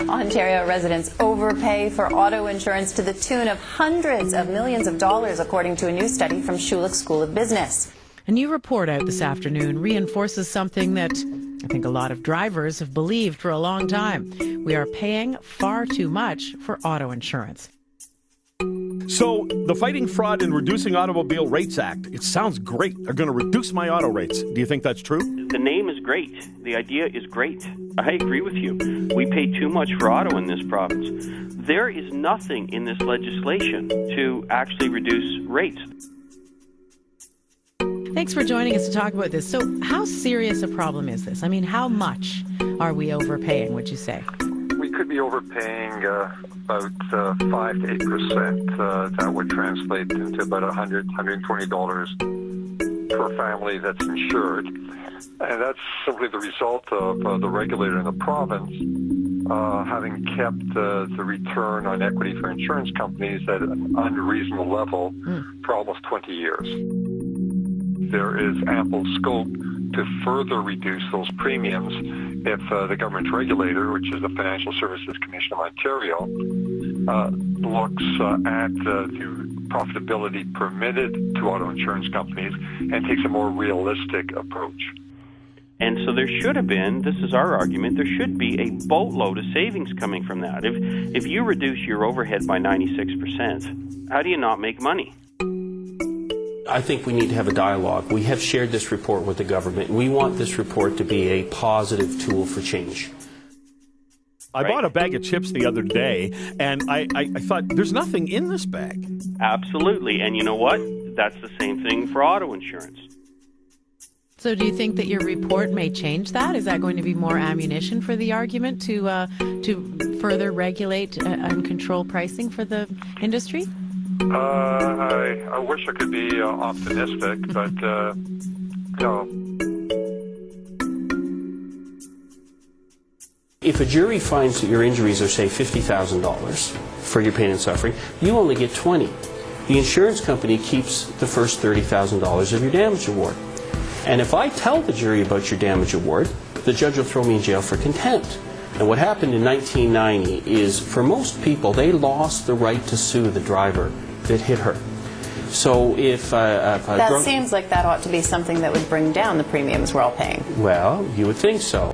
Ontario residents overpay for auto insurance to the tune of hundreds of millions of dollars, according to a new study from Schulich School of Business. A new report out this afternoon reinforces something that I think a lot of drivers have believed for a long time. We are paying far too much for auto insurance. So the Fighting Fraud and Reducing Automobile Rates Act, it sounds great. They're going to reduce my auto rates. Do you think that's true? The name is great. The idea is great. I agree with you. We pay too much for auto in this province. There is nothing in this legislation to actually reduce rates. Thanks for joining us to talk about this. So how serious a problem is this? I mean, how much are we overpaying, would you say? We could be overpaying about 5 to 8%. That would translate into about $100, $120 per family that's insured. And that's simply the result of the regulator in the province having kept the return on equity for insurance companies at an unreasonable level for almost 20 years. There is ample scope to further reduce those premiums if the government regulator, which is the Financial Services Commission of Ontario, looks at the profitability permitted to auto insurance companies and takes a more realistic approach. And so there should have been, this is our argument, there should be a boatload of savings coming from that. If you reduce your overhead by 96%, how do you not make money? I think we need to have a dialogue. We have shared this report with the government. We want this report to be a positive tool for change. I bought a bag of chips the other day, and I thought, there's nothing in this bag. Absolutely. And you know what? That's the same thing for auto insurance. So do you think that your report may change that? Is that going to be more ammunition for the argument to further regulate and control pricing for the industry? I wish I could be optimistic, but no. If a jury finds that your injuries are, say, $50,000 for your pain and suffering, you only get $20,000. The insurance company keeps the first $30,000 of your damage award. And if I tell the jury about your damage award, the judge will throw me in jail for contempt. And what happened in 1990 is, for most people, they lost the right to sue the driver that hit her. So if that seems like that ought to be something that would bring down the premiums we're all paying. Well, you would think so.